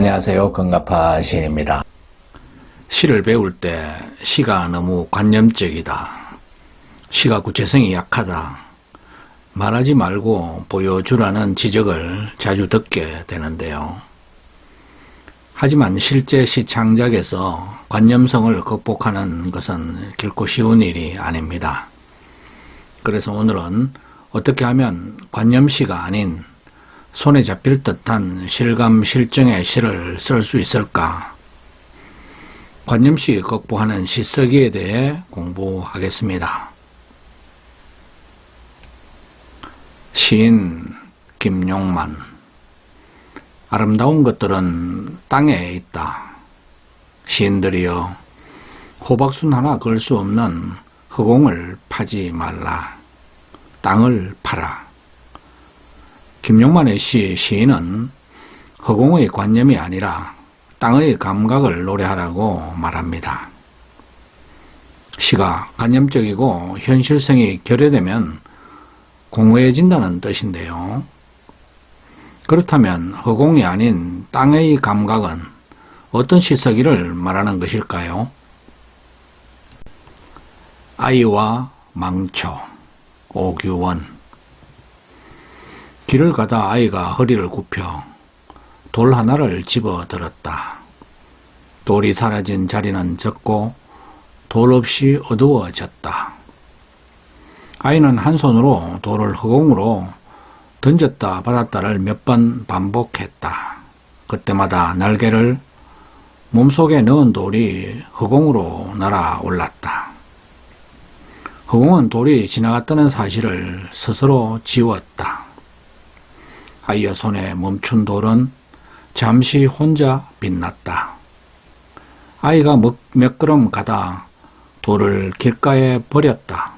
안녕하세요. 건가파 시인입니다. 시를 배울 때 시가 너무 관념적이다. 시가 구체성이 약하다. 말하지 말고 보여주라는 지적을 자주 듣게 되는데요. 하지만 실제 시 창작에서 관념성을 극복하는 것은 결코 쉬운 일이 아닙니다. 그래서 오늘은 어떻게 하면 관념시가 아닌 손에 잡힐 듯한 실감 실정의 시를 쓸 수 있을까? 관념시 극복하는 시쓰기에 대해 공부하겠습니다. 시인 김용만. 아름다운 것들은 땅에 있다. 시인들이여, 호박순 하나 걸 수 없는 허공을 파지 말라. 땅을 파라. 김용만의 시인은 허공의 관념이 아니라 땅의 감각을 노래하라고 말합니다. 시가 관념적이고 현실성이 결여되면 공허해진다는 뜻인데요. 그렇다면 허공이 아닌 땅의 감각은 어떤 시쓰기를 말하는 것일까요? 아이와 망초, 오규원. 길을 가다 아이가 허리를 굽혀 돌 하나를 집어 들었다. 돌이 사라진 자리는 졌고 돌 없이 어두워졌다. 아이는 한 손으로 돌을 허공으로 던졌다 받았다를 몇 번 반복했다. 그때마다 날개를 몸속에 넣은 돌이 허공으로 날아올랐다. 허공은 돌이 지나갔다는 사실을 스스로 지웠다. 아이의 손에 멈춘 돌은 잠시 혼자 빛났다. 아이가 몇 걸음 가다 돌을 길가에 버렸다.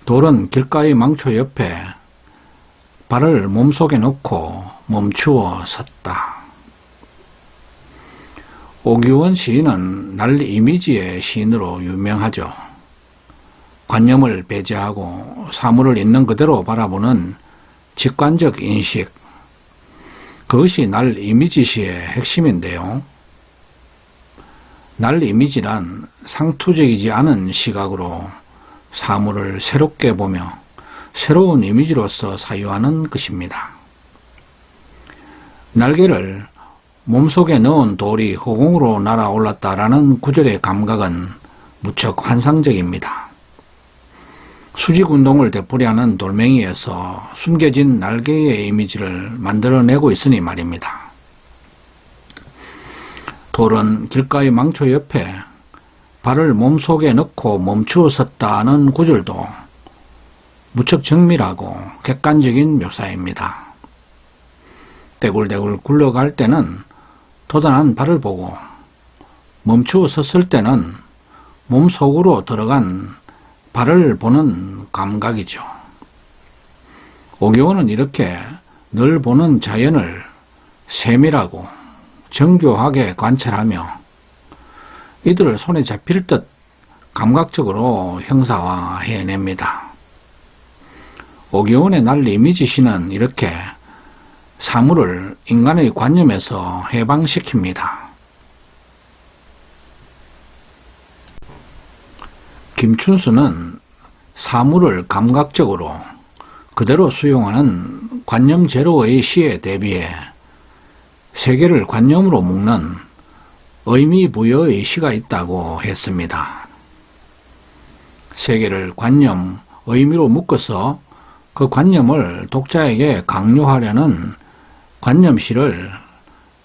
돌은 길가의 망초 옆에 발을 몸속에 넣고 멈추어 섰다. 오규원 시인은 날 이미지의 시인으로 유명하죠. 관념을 배제하고 사물을 있는 그대로 바라보는 직관적 인식, 그것이 날 이미지시의 핵심인데요. 날 이미지란 상투적이지 않은 시각으로 사물을 새롭게 보며 새로운 이미지로서 사유하는 것입니다. 날개를 몸속에 넣은 돌이 허공으로 날아올랐다라는 구절의 감각은 무척 환상적입니다. 수직운동을 되풀이하는 돌멩이에서 숨겨진 날개의 이미지를 만들어내고 있으니 말입니다. 돌은 길가의 망초 옆에 발을 몸속에 넣고 멈추어 섰다는 구절도 무척 정밀하고 객관적인 묘사입니다. 떼굴떼굴 굴러갈 때는 도단한 발을 보고 멈추어 섰을 때는 몸속으로 들어간 발을 보는 감각이죠. 오규원은 이렇게 늘 보는 자연을 세밀하고 정교하게 관찰하며 이들을 손에 잡힐 듯 감각적으로 형상화해냅니다. 오규원의 날 이미지 시는 이렇게 사물을 인간의 관념에서 해방시킵니다. 김춘수는 사물을 감각적으로 그대로 수용하는 관념 제로의 시에 대비해 세계를 관념으로 묶는 의미 부여의 시가 있다고 했습니다. 세계를 관념, 의미로 묶어서 그 관념을 독자에게 강요하려는 관념시를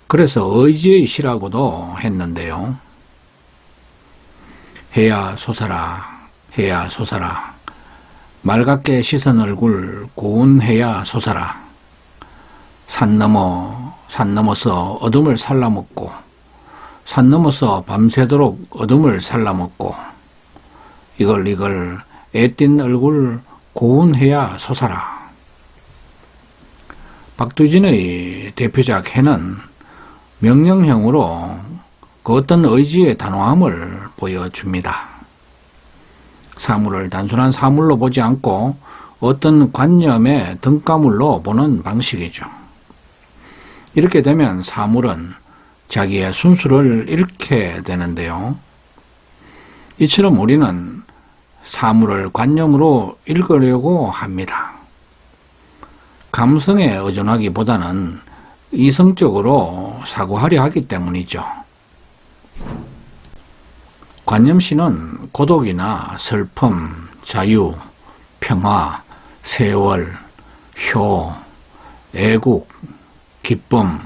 그래서 의지의 시라고도 했는데요. 해야 솟아라, 해야 솟아라. 맑게 씻은 얼굴 고운 해야 솟아라. 산 넘어서 어둠을 살라먹고 산 넘어서 밤새도록 어둠을 살라먹고 이걸 애띤 얼굴 고운 해야 솟아라. 박두진의 대표작 해는 명령형으로 그 어떤 의지의 단호함을 보여줍니다. 사물을 단순한 사물로 보지 않고 어떤 관념의 등가물로 보는 방식이죠. 이렇게 되면 사물은 자기의 순수를 잃게 되는데요. 이처럼 우리는 사물을 관념으로 읽으려고 합니다. 감성에 의존하기보다는 이성적으로 사고하려 하기 때문이죠. 관념시는 고독이나 슬픔, 자유, 평화, 세월, 효, 애국, 기쁨,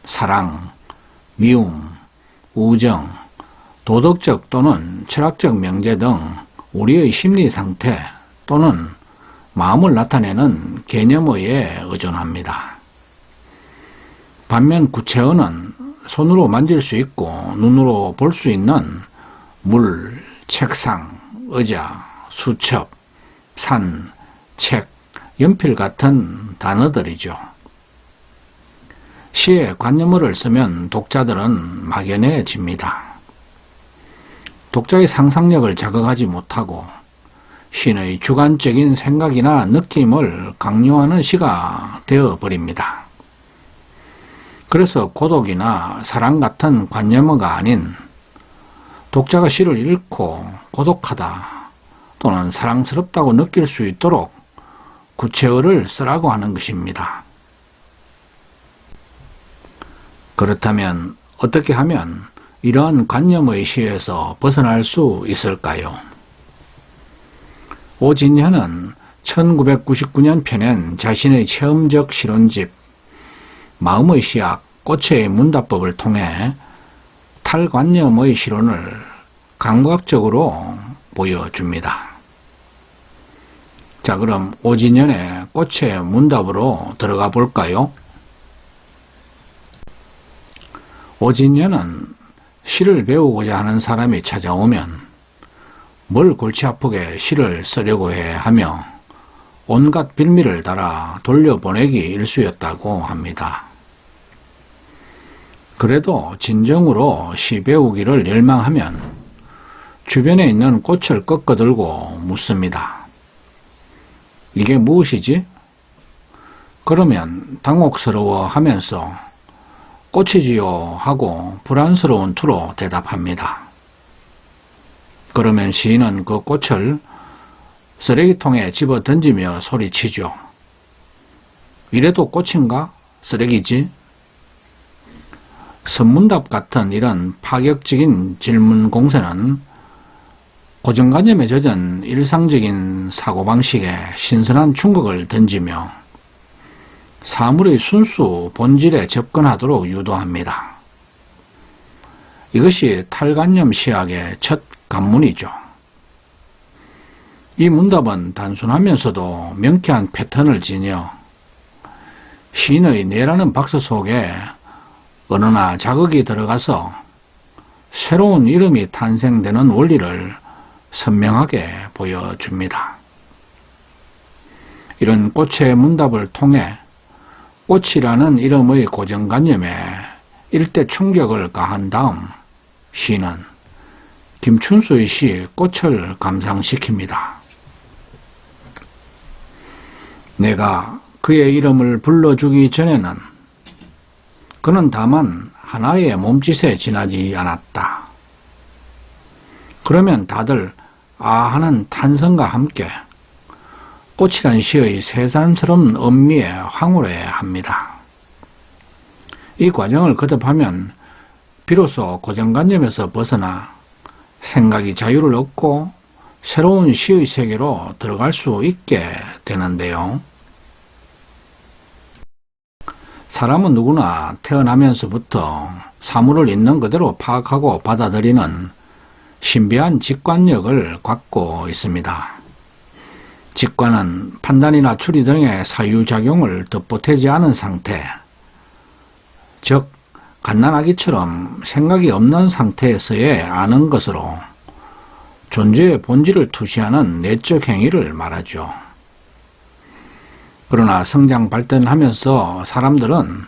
사랑, 미움, 우정, 도덕적 또는 철학적 명제 등 우리의 심리 상태 또는 마음을 나타내는 개념어에 의존합니다. 반면 구체어는 손으로 만질 수 있고 눈으로 볼 수 있는 물, 책상, 의자, 수첩, 산, 책, 연필 같은 단어들이죠. 시에 관념어를 쓰면 독자들은 막연해집니다. 독자의 상상력을 자극하지 못하고 시의 주관적인 생각이나 느낌을 강요하는 시가 되어버립니다. 그래서 고독이나 사랑 같은 관념어가 아닌 독자가 시를 읽고 고독하다 또는 사랑스럽다고 느낄 수 있도록 구체어를 쓰라고 하는 것입니다. 그렇다면 어떻게 하면 이러한 관념의 시에서 벗어날 수 있을까요? 오진현은 1999년 펴낸 자신의 체험적 실론집 마음의 시학 꽃의 문답법을 통해 탈관념의 실론을 감각적으로 보여줍니다. 자, 그럼 오진현의 꽃의 문답으로 들어가 볼까요? 오진현은 시를 배우고자 하는 사람이 찾아오면 뭘 골치 아프게 시를 쓰려고 해 하며 온갖 빌미를 달아 돌려보내기 일쑤였다고 합니다. 그래도 진정으로 시 배우기를 열망하면 주변에 있는 꽃을 꺾어들고 묻습니다. 이게 무엇이지? 그러면 당혹스러워 하면서 꽃이지요 하고 불안스러운 투로 대답합니다. 그러면 시인은 그 꽃을 쓰레기통에 집어 던지며 소리치죠. 이래도 꽃인가? 쓰레기지? 선문답 같은 이런 파격적인 질문 공세는 고정관념에 젖은 일상적인 사고방식에 신선한 충격을 던지며 사물의 순수 본질에 접근하도록 유도합니다. 이것이 탈관념 시학의 첫 관문이죠. 이 문답은 단순하면서도 명쾌한 패턴을 지녀 시인의 내라는 박스 속에 언어나 자극이 들어가서 새로운 이름이 탄생되는 원리를 선명하게 보여줍니다. 이런 꽃의 문답을 통해 꽃이라는 이름의 고정관념에 일대 충격을 가한 다음 시는 김춘수의 시 꽃을 감상시킵니다. 내가 그의 이름을 불러주기 전에는 그는 다만 하나의 몸짓에 지나지 않았다. 그러면 다들 아하는 탄성과 함께 꽃이란 시의 세산스러운 음미에 황홀해 합니다. 이 과정을 거듭하면 비로소 고정관념에서 벗어나 생각이 자유를 얻고 새로운 시의 세계로 들어갈 수 있게 되는데요. 사람은 누구나 태어나면서부터 사물을 있는 그대로 파악하고 받아들이는 신비한 직관력을 갖고 있습니다. 직관은 판단이나 추리 등의 사유작용을 덧보태지 않은 상태, 즉 갓난아기처럼 생각이 없는 상태에서의 아는 것으로 존재의 본질을 투시하는 내적 행위를 말하죠. 그러나 성장 발전하면서 사람들은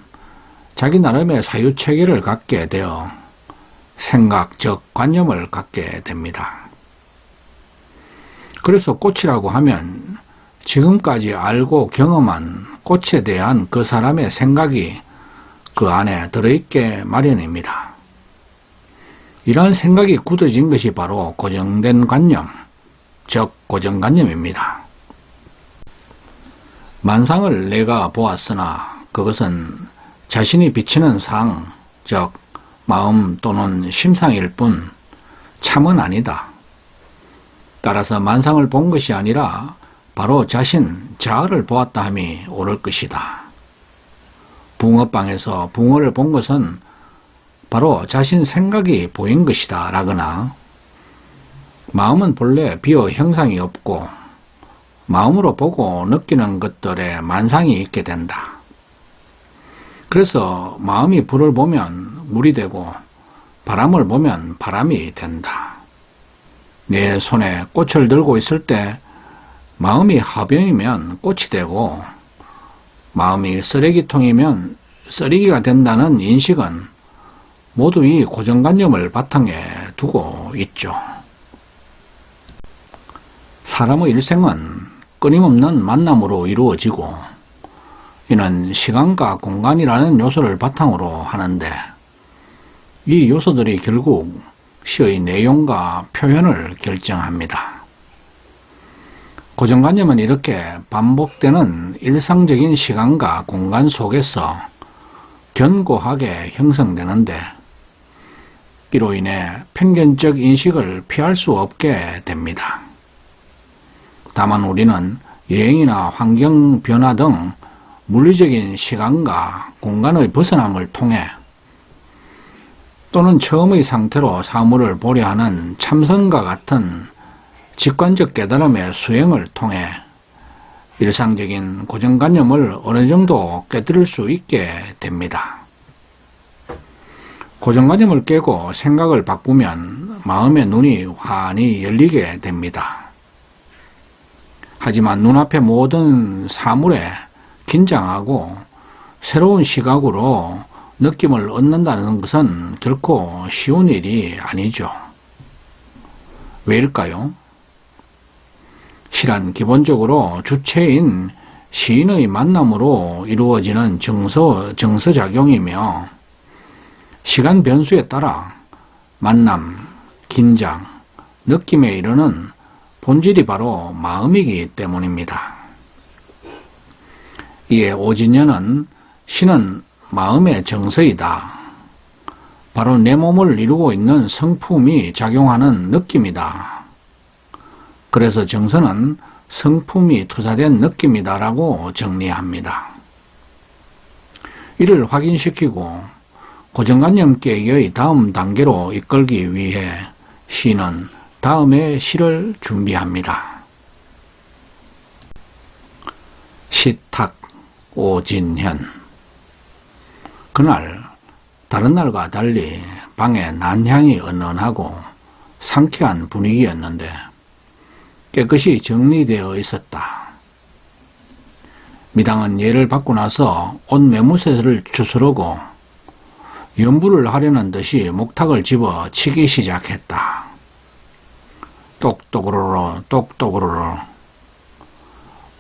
자기 나름의 사유체계를 갖게 되어 생각적 관념을 갖게 됩니다. 그래서 꽃이라고 하면 지금까지 알고 경험한 꽃에 대한 그 사람의 생각이 그 안에 들어있게 마련입니다. 이러한 생각이 굳어진 것이 바로 고정된 관념, 즉 고정관념입니다. 만상을 내가 보았으나 그것은 자신이 비치는 상, 즉 마음 또는 심상일 뿐 참은 아니다. 따라서 만상을 본 것이 아니라 바로 자신, 자아를 보았다 함이 옳을 것이다. 붕어빵에서 붕어를 본 것은 바로 자신 생각이 보인 것이다 라거나, 마음은 본래 비어 형상이 없고 마음으로 보고 느끼는 것들에 만상이 있게 된다. 그래서 마음이 불을 보면 물이 되고 바람을 보면 바람이 된다. 내 손에 꽃을 들고 있을 때 마음이 화병이면 꽃이 되고 마음이 쓰레기통이면 쓰레기가 된다는 인식은 모두 이 고정관념을 바탕에 두고 있죠. 사람의 일생은 끊임없는 만남으로 이루어지고 이는 시간과 공간이라는 요소를 바탕으로 하는데 이 요소들이 결국 시의 내용과 표현을 결정합니다. 고정관념은 이렇게 반복되는 일상적인 시간과 공간 속에서 견고하게 형성되는데 이로 인해 편견적 인식을 피할 수 없게 됩니다. 다만 우리는 여행이나 환경 변화 등 물리적인 시간과 공간의 벗어남을 통해 또는 처음의 상태로 사물을 보려 하는 참선과 같은 직관적 깨달음의 수행을 통해 일상적인 고정관념을 어느 정도 깨뜨릴 수 있게 됩니다. 고정관념을 깨고 생각을 바꾸면 마음의 눈이 환히 열리게 됩니다. 하지만 눈앞의 모든 사물에 긴장하고 새로운 시각으로 느낌을 얻는다는 것은 결코 쉬운 일이 아니죠. 왜일까요? 실은 기본적으로 주체인 시인의 만남으로 이루어지는 정서작용이며 시간 변수에 따라 만남, 긴장, 느낌에 이르는 본질이 바로 마음이기 때문입니다. 이에 오진년은 시는 마음의 정서이다. 바로 내 몸을 이루고 있는 성품이 작용하는 느낌이다. 그래서 정서는 성품이 투사된 느낌이다 라고 정리합니다. 이를 확인시키고 고정관념 깨기의 다음 단계로 이끌기 위해 시는 다음의 시를 준비합니다. 시탁 오진현. 그날 다른 날과 달리 방에 난향이 은은하고 상쾌한 분위기였는데 깨끗이 정리되어 있었다. 미당은 예를 받고 나서 옷 매무새를 추스르고 연부를 하려는 듯이 목탁을 집어 치기 시작했다. 똑똑으로로 똑똑으로로.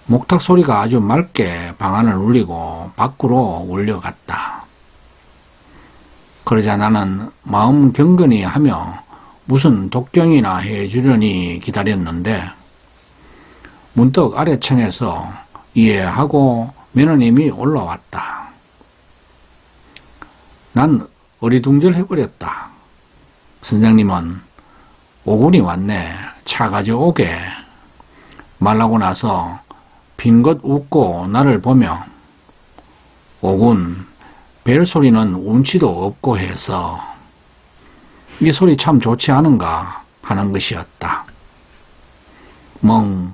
목탁 소리가 아주 맑게 방 안을 울리고 밖으로 울려갔다. 그러자 나는 마음 경건히 하며 무슨 독경이나 해주려니 기다렸는데 문득 아래층에서 이해하고 며느님이 올라왔다. 난 어리둥절해버렸다. 선생님은 오군이 왔네. 차 가져오게. 말하고 나서 빈것 웃고 나를 보며 오군, 벨소리는 운치도 없고 해서 이 소리 참 좋지 않은가 하는 것이었다. 멍,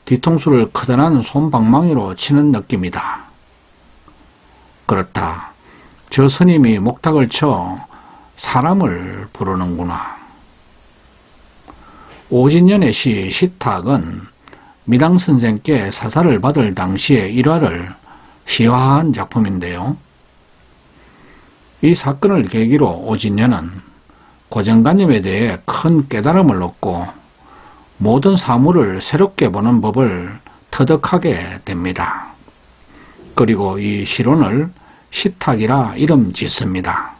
뒤통수를 커다란 솜방망이로 치는 느낌이다. 그렇다. 저 스님이 목탁을 쳐 사람을 부르는구나. 오진년의 시 시탁은 미당 선생께 사사를 받을 당시의 일화를 시화한 작품인데요. 이 사건을 계기로 오진년은 고정관념에 대해 큰 깨달음을 얻고 모든 사물을 새롭게 보는 법을 터득하게 됩니다. 그리고 이 실론을 시탁이라 이름 짓습니다.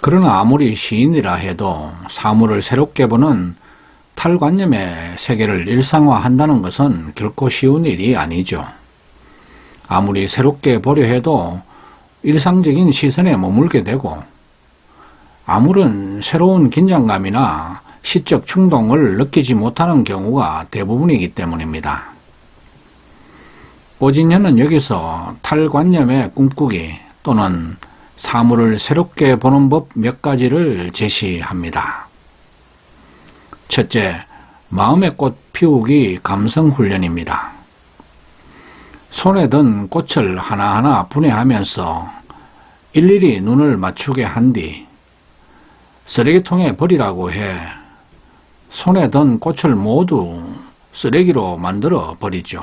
그러나 아무리 시인이라 해도 사물을 새롭게 보는 탈관념의 세계를 일상화한다는 것은 결코 쉬운 일이 아니죠. 아무리 새롭게 보려 해도 일상적인 시선에 머물게 되고 아무런 새로운 긴장감이나 시적 충동을 느끼지 못하는 경우가 대부분이기 때문입니다. 오진현은 여기서 탈관념의 꿈꾸기 또는 사물을 새롭게 보는 법 몇 가지를 제시합니다. 첫째, 마음의 꽃 피우기 감성 훈련입니다. 손에 든 꽃을 하나하나 분해하면서 일일이 눈을 맞추게 한 뒤 쓰레기통에 버리라고 해 손에 든 꽃을 모두 쓰레기로 만들어 버리죠.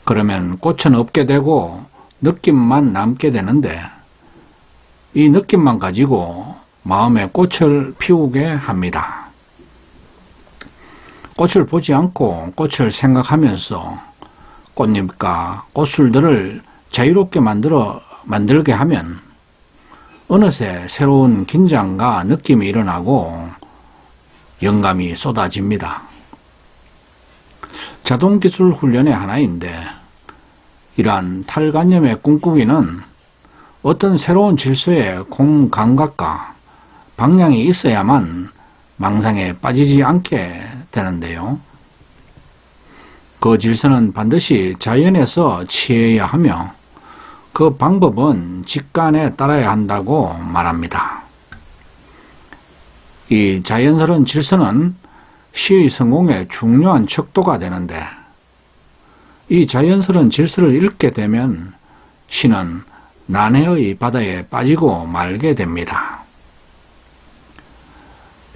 그러면 꽃은 없게 되고 느낌만 남게 되는데 이 느낌만 가지고 마음에 꽃을 피우게 합니다. 꽃을 보지 않고 꽃을 생각하면서 꽃잎과 꽃술들을 자유롭게 만들게 하면 어느새 새로운 긴장과 느낌이 일어나고 영감이 쏟아집니다. 자동기술 훈련의 하나인데 이러한 탈관념의 꿈꾸기는 어떤 새로운 질서의 공감각과 방향이 있어야만 망상에 빠지지 않게 되는데요. 그 질서는 반드시 자연에서 취해야 하며 그 방법은 직관에 따라야 한다고 말합니다. 이 자연스러운 질서는 시의 성공에 중요한 척도가 되는데 이 자연스러운 질서를 잃게 되면 시는 난해의 바다에 빠지고 말게 됩니다.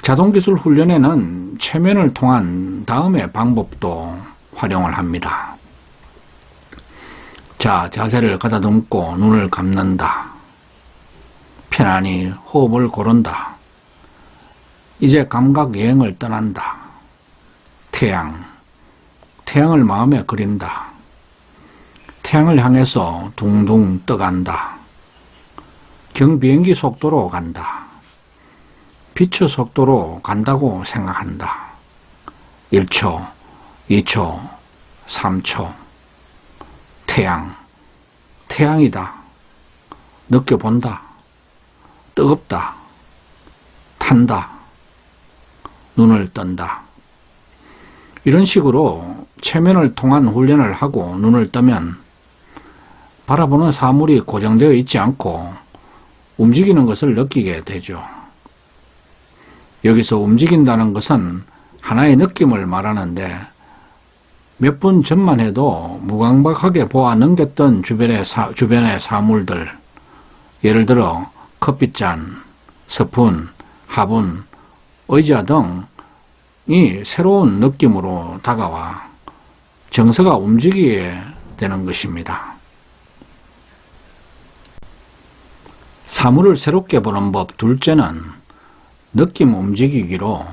자동기술 훈련에는 최면을 통한 다음의 방법도 활용을 합니다. 자, 자세를 가다듬고 눈을 감는다. 편안히 호흡을 고른다. 이제 감각 여행을 떠난다. 태양을 마음에 그린다. 태양을 향해서 둥둥 떠간다. 경비행기 속도로 간다. 빛의 속도로 간다고 생각한다. 1초, 2초, 3초. 태양이다. 느껴본다. 뜨겁다. 탄다. 눈을 뜬다. 이런 식으로 체면을 통한 훈련을 하고 눈을 뜨면 바라보는 사물이 고정되어 있지 않고 움직이는 것을 느끼게 되죠. 여기서 움직인다는 것은 하나의 느낌을 말하는데 몇 분 전만 해도 무감각하게 보아 넘겼던 주변의 사물들, 예를 들어 커피잔, 스푼, 화분, 의자 등이 새로운 느낌으로 다가와 정서가 움직이게 되는 것입니다. 사물을 새롭게 보는 법 둘째는 느낌 움직이기로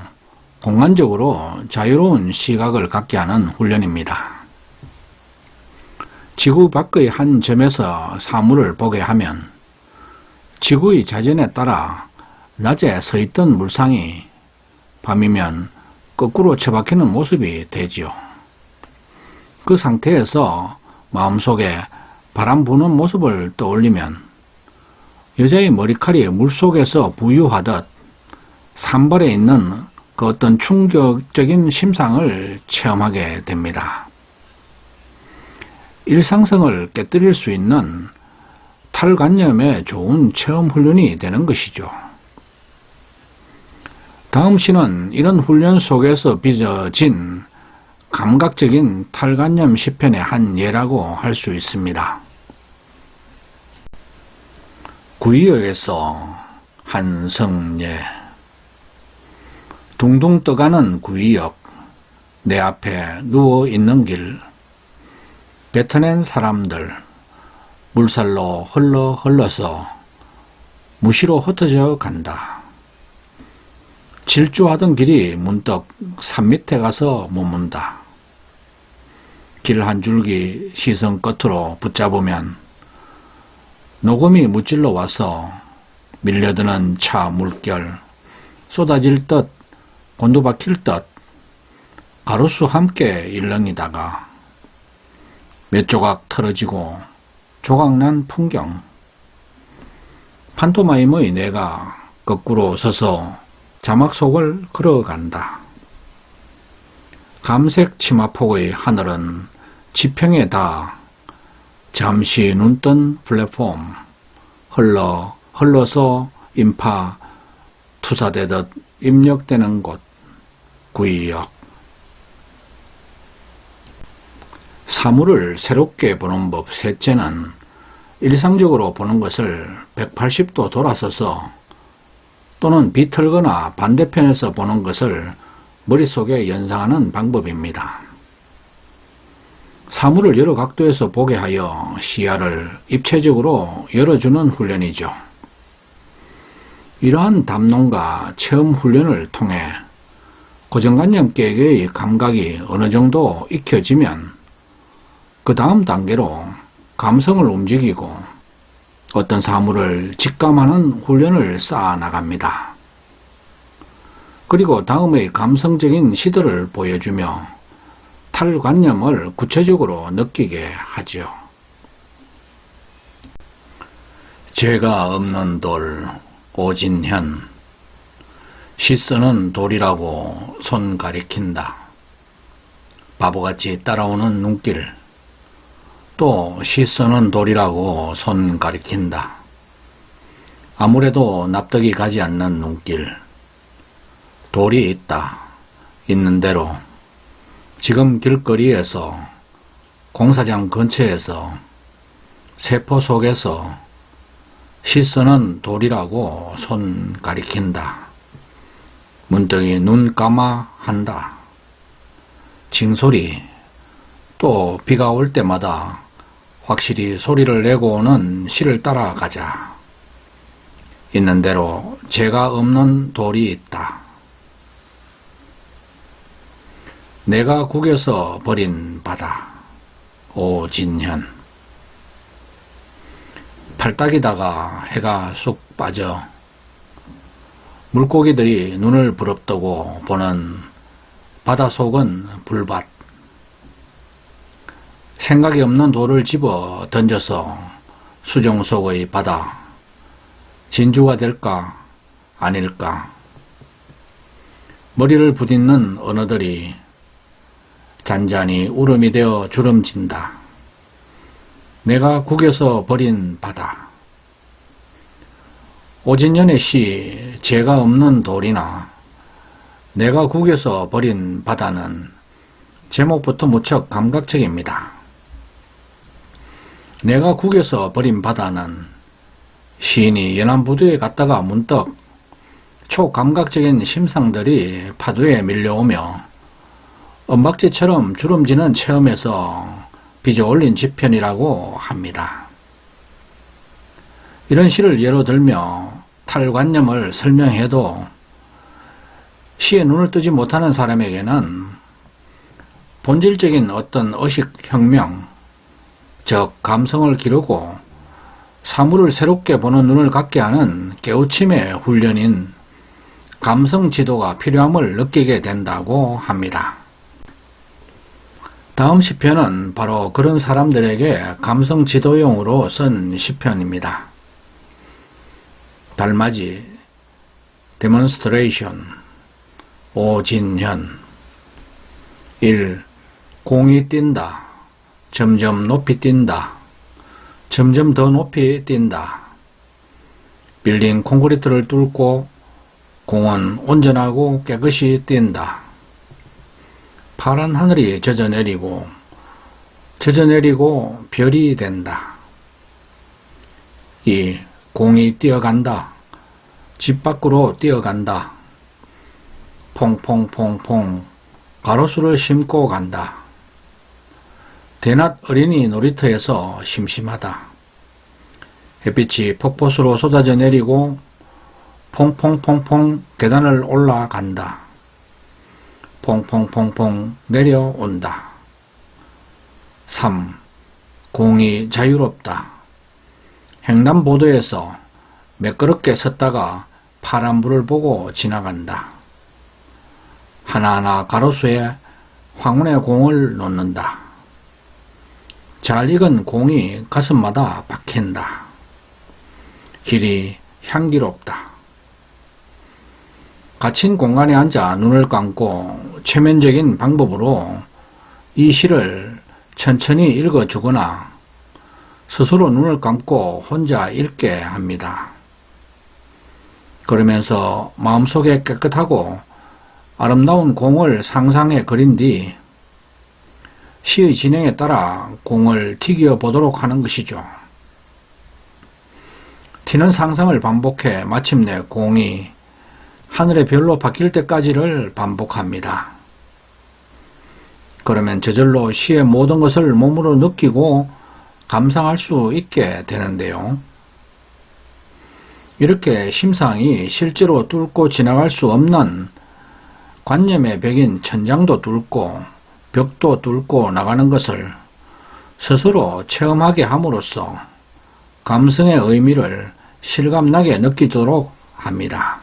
공간적으로 자유로운 시각을 갖게 하는 훈련입니다. 지구 밖의 한 점에서 사물을 보게 하면 지구의 자전에 따라 낮에 서 있던 물상이 밤이면 거꾸로 처박히는 모습이 되지요. 그 상태에서 마음속에 바람 부는 모습을 떠올리면 여자의 머리칼이 물속에서 부유하듯 산벌에 있는 그 어떤 충격적인 심상을 체험하게 됩니다. 일상성을 깨뜨릴 수 있는 탈관념의 좋은 체험 훈련이 되는 것이죠. 다음 시는 이런 훈련 속에서 빚어진 감각적인 탈관념 시편의 한 예라고 할 수 있습니다. 구의역에서 한성예. 둥둥 떠가는 구의역, 내 앞에 누워 있는 길, 뱉어낸 사람들, 물살로 흘러서 무시로 흩어져 간다. 질주하던 길이 문득 산 밑에 가서 머문다. 길 한 줄기 시선 끝으로 붙잡으면 녹음이 무찔러 와서 밀려드는 차 물결, 쏟아질 듯 곤두박힐 듯 가로수 함께 일렁이다가 몇 조각 틀어지고 조각난 풍경, 판토마임의 내가 거꾸로 서서 자막 속을 걸어간다. 감색 치마폭의 하늘은 지평에 다 잠시 눈뜬 플랫폼, 흘러서 인파 투사되듯 입력되는 곳, 구의역. 사물을 새롭게 보는 법 셋째는 일상적으로 보는 것을 180도 돌아서서 또는 비틀거나 반대편에서 보는 것을 머릿속에 연상하는 방법입니다. 사물을 여러 각도에서 보게 하여 시야를 입체적으로 열어주는 훈련이죠. 이러한 담론과 체험 훈련을 통해 고정관념 깨개의 감각이 어느 정도 익혀지면 그 다음 단계로 감성을 움직이고 어떤 사물을 직감하는 훈련을 쌓아 나갑니다. 그리고 다음의 감성적인 시도를 보여주며 탈관념을 구체적으로 느끼게 하죠. 죄가 없는 돌, 오진현. 시쓰는 돌이라고 손 가리킨다. 바보같이 따라오는 눈길. 또 시쓰는 돌이라고 손 가리킨다. 아무래도 납득이 가지 않는 눈길. 돌이 있다. 있는 대로. 지금 길거리에서, 공사장 근처에서, 세포 속에서 시쓰는 돌이라고 손 가리킨다. 문득이 눈 감아 한다. 징소리. 또 비가 올 때마다 확실히 소리를 내고 오는 시를 따라가자. 있는 대로 죄가 없는 돌이 있다. 내가 구겨서 버린 바다. 오진현. 팔딱이다가 해가 쑥 빠져 물고기들이 눈을 부릅뜨고 보는 바다 속은 불밭. 생각이 없는 돌을 집어 던져서 수정 속의 바다. 진주가 될까 아닐까. 머리를 부딛는 언어들이 잔잔히 울음이 되어 주름진다. 내가 구겨서 버린 바다. 오진현의 시 죄가 없는 돌이나 내가 구겨서 버린 바다는 제목부터 무척 감각적입니다. 내가 구겨서 버린 바다는 시인이 연안부두에 갔다가 문득 초감각적인 심상들이 파도에 밀려오며 은박지처럼 주름지는 체험에서 빚어올린 지편이라고 합니다. 이런 시를 예로 들며 탈관념을 설명해도 시에 눈을 뜨지 못하는 사람에게는 본질적인 어떤 의식혁명, 즉 감성을 기르고 사물을 새롭게 보는 눈을 갖게 하는 깨우침의 훈련인 감성지도가 필요함을 느끼게 된다고 합니다. 다음 시편은 바로 그런 사람들에게 감성지도용으로 쓴 시편입니다. 달맞이, 데몬스트레이션, 오진현. 1. 공이 뛴다. 점점 높이 뛴다. 점점 더 높이 뛴다. 빌린 콘크리트를 뚫고 공은 온전하고 깨끗이 뛴다. 파란 하늘이 젖어내리고 별이 된다. 2. 공이 뛰어간다. 집 밖으로 뛰어간다. 퐁퐁퐁퐁 가로수를 심고 간다. 대낮 어린이 놀이터에서 심심하다. 햇빛이 폭포수로 쏟아져 내리고 퐁퐁퐁퐁 계단을 올라간다. 퐁퐁퐁퐁 내려온다. 3. 공이 자유롭다. 횡단보도에서 매끄럽게 섰다가 파란불을 보고 지나간다. 하나하나 가로수에 황혼의 공을 놓는다. 잘 익은 공이 가슴마다 박힌다. 길이 향기롭다. 갇힌 공간에 앉아 눈을 감고 최면적인 방법으로 이 시를 천천히 읽어주거나 스스로 눈을 감고 혼자 읽게 합니다. 그러면서 마음속에 깨끗하고 아름다운 공을 상상해 그린 뒤 시의 진행에 따라 공을 튀겨 보도록 하는 것이죠. 튀는 상상을 반복해 마침내 공이 하늘의 별로 바뀔 때까지를 반복합니다. 그러면 저절로 시의 모든 것을 몸으로 느끼고 감상할 수 있게 되는데요. 이렇게 심상이 실제로 뚫고 지나갈 수 없는 관념의 벽인 천장도 뚫고 벽도 뚫고 나가는 것을 스스로 체험하게 함으로써 감성의 의미를 실감나게 느끼도록 합니다.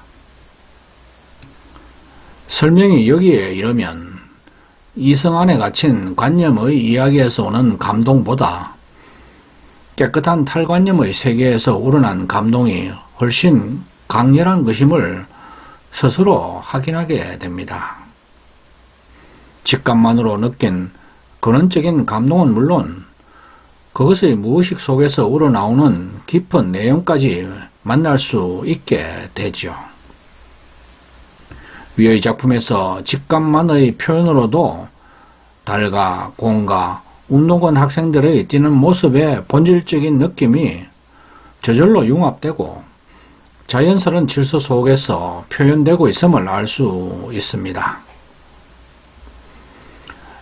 설명이 여기에 이르면 이성 안에 갇힌 관념의 이야기에서 오는 감동보다 깨끗한 탈관념의 세계에서 우러난 감동이 훨씬 강렬한 것임을 스스로 확인하게 됩니다. 직감만으로 느낀 근원적인 감동은 물론 그것의 무의식 속에서 우러나오는 깊은 내용까지 만날 수 있게 되죠. 위의 작품에서 직감만의 표현으로도 달과 공과 운동권 학생들의 뛰는 모습의 본질적인 느낌이 저절로 융합되고 자연스러운 질서 속에서 표현되고 있음을 알 수 있습니다.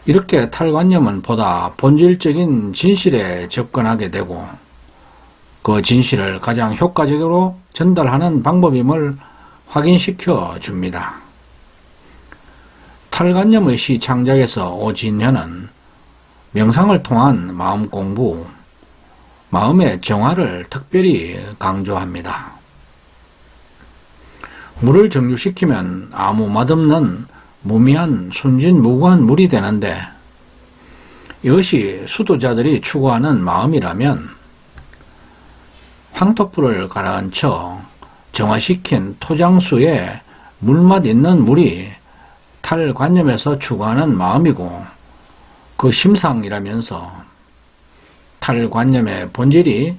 이렇게 탈관념은 보다 본질적인 진실에 접근하게 되고 그 진실을 가장 효과적으로 전달하는 방법임을 확인시켜 줍니다. 탈관념의 시 창작에서 오진현은 명상을 통한 마음 공부, 마음의 정화를 특별히 강조합니다. 물을 정육시키면 아무 맛없는 무미한 순진무구한 물이 되는데 이것이 수도자들이 추구하는 마음이라면 황토불을 가라앉혀 정화시킨 토장수에 물맛 있는 물이 탈관념에서 추구하는 마음이고 그 심상이라면서 탈관념의 본질이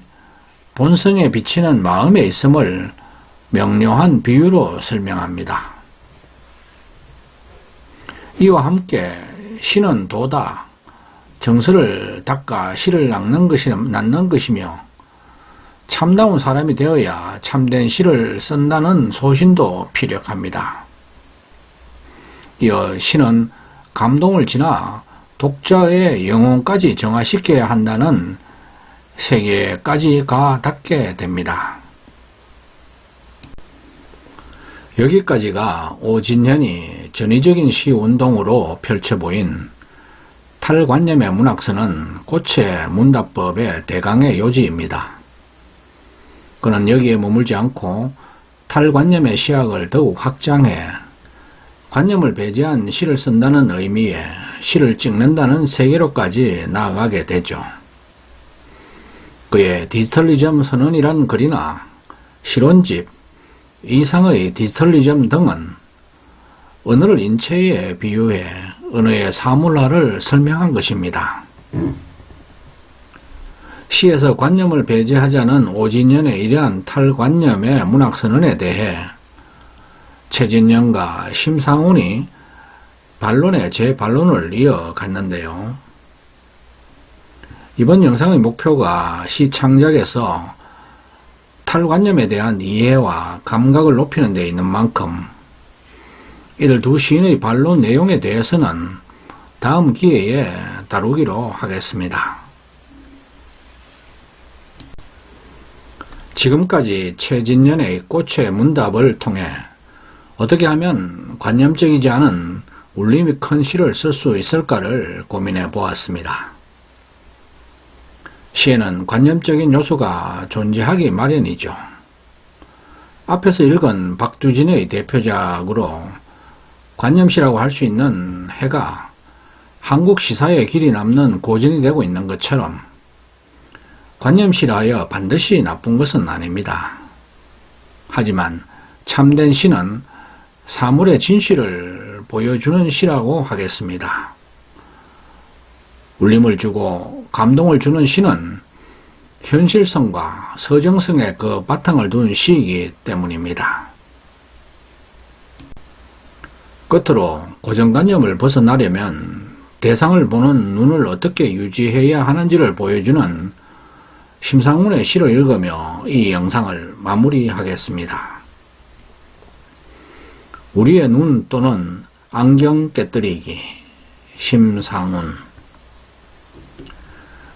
본성에 비치는 마음에 있음을 명료한 비유로 설명합니다. 이와 함께 시는 도다, 정서를 닦아 시를 낳는 것이며 참다운 사람이 되어야 참된 시를 쓴다는 소신도 필요합니다. 이어 시는 감동을 지나 독자의 영혼까지 정화시켜야 한다는 세계까지 가 닿게 됩니다. 여기까지가 오진현이 전위적인 시운동으로 펼쳐보인 탈관념의 문학서는 고체 문답법의 대강의 요지입니다. 그는 여기에 머물지 않고 탈관념의 시학을 더욱 확장해 관념을 배제한 시를 쓴다는 의미에 시를 찍는다는 세계로까지 나아가게 되죠. 그의 디지털리즘 선언이란 글이나 실론집, 이상의 디지털리즘 등은 언어를 인체에 비유해 언어의 사물화를 설명한 것입니다. 시에서 관념을 배제하자는 오진현의 이러한 탈관념의 문학선언에 대해 최진영과 심상훈이 반론에 재반론을 이어갔는데요. 이번 영상의 목표가 시 창작에서 탈관념에 대한 이해와 감각을 높이는 데 있는 만큼 이들 두 시인의 반론 내용에 대해서는 다음 기회에 다루기로 하겠습니다. 지금까지 최진년의 꽃의 문답을 통해 어떻게 하면 관념적이지 않은 울림이 큰 시를 쓸 수 있을까를 고민해 보았습니다. 시에는 관념적인 요소가 존재하기 마련이죠. 앞에서 읽은 박두진의 대표작으로 관념시라고 할 수 있는 해가 한국 시사에 길이 남는 고전이 되고 있는 것처럼 관념시라 하여 반드시 나쁜 것은 아닙니다. 하지만 참된 시는 사물의 진실을 보여주는 시라고 하겠습니다. 울림을 주고 감동을 주는 시는 현실성과 서정성의 그 바탕을 둔 시이기 때문입니다. 끝으로 고정관념을 벗어나려면 대상을 보는 눈을 어떻게 유지해야 하는지를 보여주는 심상훈의 시를 읽으며 이 영상을 마무리하겠습니다. 우리의 눈 또는 안경 깨뜨리기. 심상훈.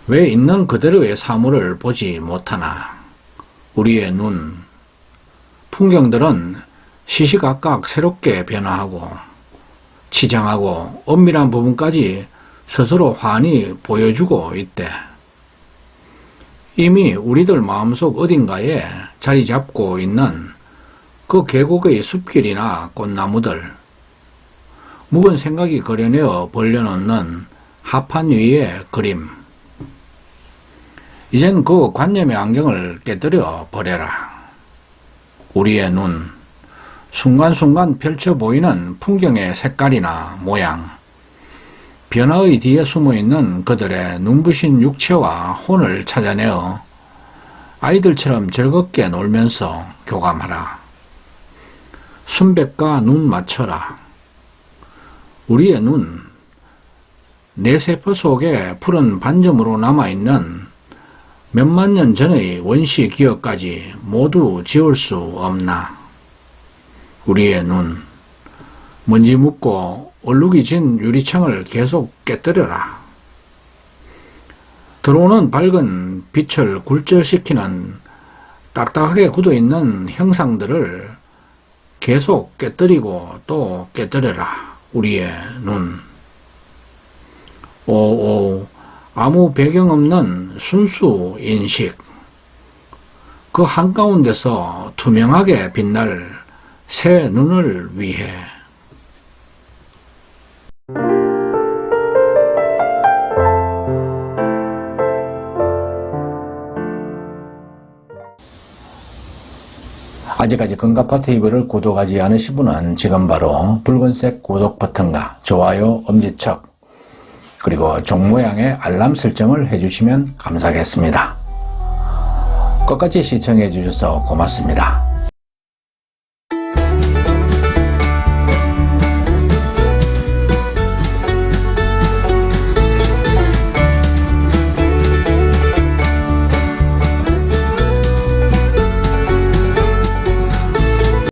왜 있는 그대로의 사물을 보지 못하나? 우리의 눈. 풍경들은 시시각각 새롭게 변화하고 치장하고 엄밀한 부분까지 스스로 환히 보여주고 있대. 이미 우리들 마음속 어딘가에 자리 잡고 있는 그 계곡의 숲길이나 꽃나무들, 묵은 생각이 그려내어 벌려놓는 하판 위의 그림. 이젠 그 관념의 안경을 깨뜨려 버려라. 우리의 눈, 순간순간 펼쳐 보이는 풍경의 색깔이나 모양, 변화의 뒤에 숨어있는 그들의 눈부신 육체와 혼을 찾아내어 아이들처럼 즐겁게 놀면서 교감하라. 순백과 눈 맞춰라. 우리의 눈, 내 세포 속에 푸른 반점으로 남아있는 몇만 년 전의 원시 기억까지 모두 지울 수 없나? 우리의 눈, 먼지 묻고 얼룩이 진 유리창을 계속 깨뜨려라. 들어오는 밝은 빛을 굴절시키는 딱딱하게 굳어있는 형상들을 계속 깨뜨리고 또 깨뜨려라. 우리의 눈. 오오, 아무 배경 없는 순수 인식. 그 한가운데서 투명하게 빛날 새 눈을 위해. 아직까지 건강파TV를 구독하지 않으신 분은 지금 바로 붉은색 구독 버튼과 좋아요, 엄지척, 그리고 종 모양의 알람 설정을 해주시면 감사하겠습니다. 끝까지 시청해 주셔서 고맙습니다.